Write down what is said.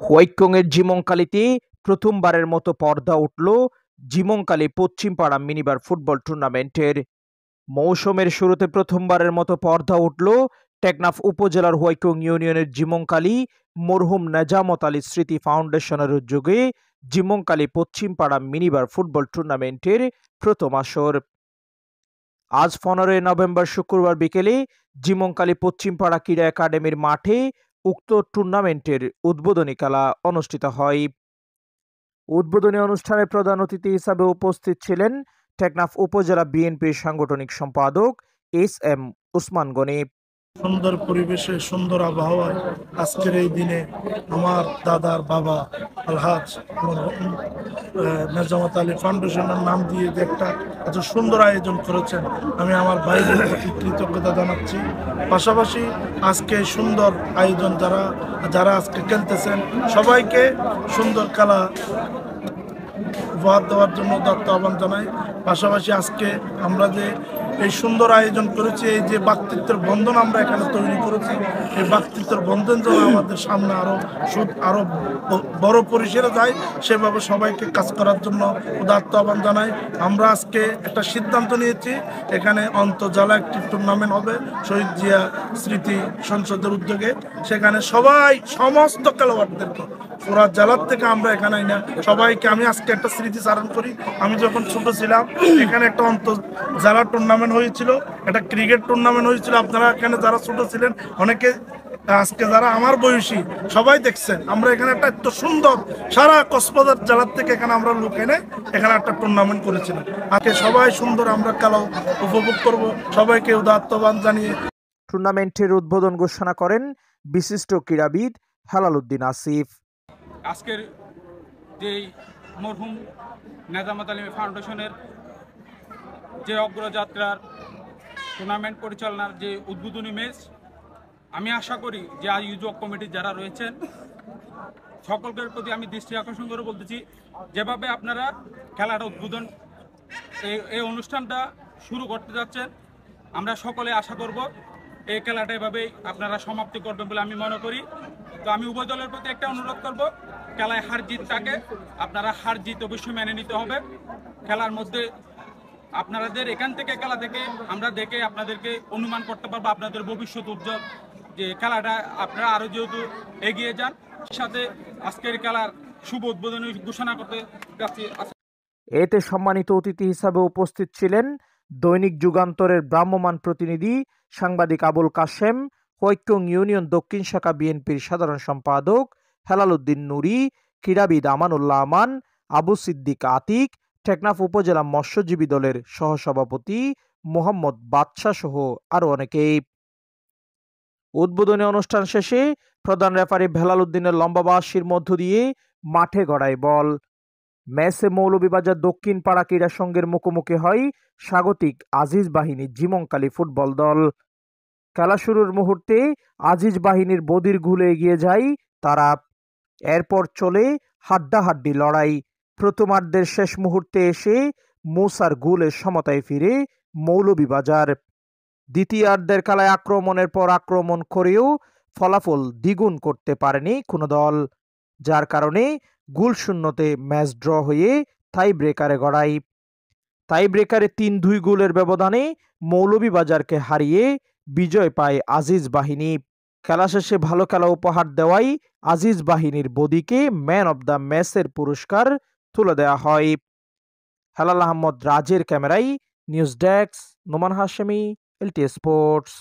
হোয়াইটকংয়ের জিমংকালিতে প্রথমবারের মতো পর্দা উঠল জিমংকালী পশ্চিমপাড়া মিনিবার ফুটবল টুর্নামেন্টের। মৌসুমের শুরুতে প্রথমবারের মতো পর্দা উঠল টেকনাফ উপজেলার হোয়াইটকং ইউনিয়নের জিমংকালী মরহুম নেজামত আলী স্মৃতি ফাউন্ডেশনের উদ্যোগে জিমংকালী পশ্চিমপাড়া মিনিবার ফুটবল টুর্নামেন্টের প্রথম আসর। আজ 15 নভেম্বর শুক্রবার বিকেলে জিমংকালী পশ্চিমপাড়া ক্রীড়া একাডেমির মাঠে উক্ত টুর্নামেন্টের উদ্বোধনী খেলা অনুষ্ঠিত হয়। উদ্বোধনী অনুষ্ঠানে প্রধান অতিথি হিসাবে উপস্থিত ছিলেন টেকনাফ উপজেলা বিএনপির সাংগঠনিক সম্পাদক এস.এম. উসমান গনি। সুন্দর পরিবেশে সুন্দর আবহাওয়ায় আজকের এই দিনে আমার দাদার বাবা আলহাজ নেজামত আলী ফাউন্ডেশনের নাম দিয়ে যে একটা এত সুন্দর আয়োজন করেছেন, আমি আমার ভাইদের প্রতি কৃতজ্ঞতা জানাচ্ছি। পাশাপাশি আজকে সুন্দর আয়োজন যারা আজকে খেলতেছেন সবাইকে সুন্দর খেলা উপহার দেওয়ার জন্য দত্ত আহ্বান জানাই। পাশাপাশি আজকে আমরা যে এই সুন্দর আয়োজন করেছি, এই যে ব্যক্তিত্বের বন্ধন আমরা এখানে তৈরি করেছি, এই ব্যক্তিত্বের বন্ধন যেন আমাদের সামনে আরো বড় পরিসরে যায়, সেভাবে সবাইকে কাজ করার জন্য উদাত্ত আহ্বান জানাই। আমরা আজকে একটা সিদ্ধান্ত নিয়েছি, এখানে অন্তর্জেলা একটি টুর্নামেন্ট হবে শহীদ জিয়া স্মৃতি সংসদের উদ্যোগে। সেখানে সমস্ত খেলোয়াড়দেরকে পুরা জেলার থেকে আমরা এখানে না সবাইকে, আমি আজকে একটা স্মৃতি চারণ করি। আমি যখন ছোট ছিলাম এখানে একটা জেলা টুর্নামেন্ট হয়েছিল, একটা ক্রিকেট টুর্নামেন্ট হয়েছিল। আপনারা এখানে যারা ছোট ছিলেন অনেকে, আজকে যারা আমার বয়সী সবাই দেখছেন, আমরা এখানে একটা এত সুন্দর সারা কক্সবাজার জেলার থেকে এখানে আমরা লোক এনে এখানে একটা টুর্নামেন্ট করেছিলাম। আজকে সবাই সুন্দর আমরা খেলা উপভোগ করব, সবাইকে উদাত্তবান জানিয়ে টুর্নামেন্টের উদ্বোধন ঘোষণা করেন বিশিষ্ট ক্রীড়াবিদ হেলাল উদ্দিন আসিফ। আজকের যেই মরহুম নেজামত আলী ফাউন্ডেশনের যে অগ্রযাত্রার টুর্নামেন্ট পরিচালনার যে উদ্বোধনী ম্যাচ, আমি আশা করি যে আয়োজক কমিটির যারা রয়েছেন সকলের প্রতি আমি দৃষ্টি আকর্ষণ করে বলতেছি, যেভাবে আপনারা খেলার উদ্বোধন এই অনুষ্ঠানটা শুরু করতে যাচ্ছেন, আমরা সকলে আশা করব এই খেলাটা এভাবেই আপনারা সমাপ্তি করবেন বলে আমি মনে করি। তো আমি উভয় দলের প্রতি একটা অনুরোধ করব, খেলায় হার জিত থাকে, আপনারা হার জিত অবশ্যই মেনে নিতে হবে। খেলার মধ্যে আপনাদের এখান থেকে খেলা থেকে আমরা দেখে আপনাদেরকে অনুমান করতে পারবো আপনাদের ভবিষ্যৎ উজ্জ্বল, যে খেলাটা আপনারা আরও যেহেতু এগিয়ে যান। সাথে আজকের খেলার শুভ উদ্বোধনী ঘোষণা করতে যাচ্ছি। এতে সম্মানিত অতিথি হিসাবে উপস্থিত ছিলেন দৈনিক যুগান্তরের ভ্রাম্যমাণ প্রতিনিধি সাংবাদিক আবুল কাশেম, হোয়াইটকং ইউনিয়ন দক্ষিণ শাখা বিএনপির সাধারণ সম্পাদক হেলাল উদ্দিন নুরি, ক্রীড়াবিদ আমানুল্লাহ আমান, আবু সিদ্দিক আতিক, টেকনাফ উপজেলা মৎস্যজীবী দলের সহসভাপতি মোহাম্মদ বাদশাহ সহ আরো অনেকেই। উদ্বোধনী অনুষ্ঠান শেষে প্রধান রেফারি হেলাল উদ্দিনের লম্বা বাঁশির মধ্য দিয়ে মাঠে গড়ায় বল। ম্যাচে মৌলভীবাজার দক্ষিণ পাড়া ক্রীড়া সংঘের মুখোমুখি হয় স্বাগতিক আজিজ বাহিনী জিমংকালী ফুটবল দল। খেলা শুরুর মুহূর্তে আজিজ বাহিনীর বদির ঘুলে এগিয়ে যায় তারা। এরপর চলে হাড্ডাহাড্ডি লড়াই। প্রথমার্ধের শেষ মুহূর্তে এসে মুসার গোলের সমতায় ফিরে মৌলভীবাজার। দ্বিতীয়ার্ধের খেলায় আক্রমণের পর আক্রমণ করেও ফলাফল দ্বিগুণ করতে পারেনি কোনো দল, যার কারণে গোল শূন্যতে ম্যাচ ড্র হয়ে টাই ব্রেকারে গড়ায়। টাই ব্রেকারে ৩-২ গোলের ব্যবধানে মৌলভীবাজারকে হারিয়ে বিজয় পায় আজিজ বাহিনী। খেলা শেষে ভালো খেলা উপহার দেওয়ায় আজিজ বাহিনীর বদিকে ম্যান অব দ্য ম্যাচের পুরস্কার তুলে দেওয়া হয়। হেলাল আহমদ রাজের ক্যামেরায় news desk, Noman Hashemi, LT sports.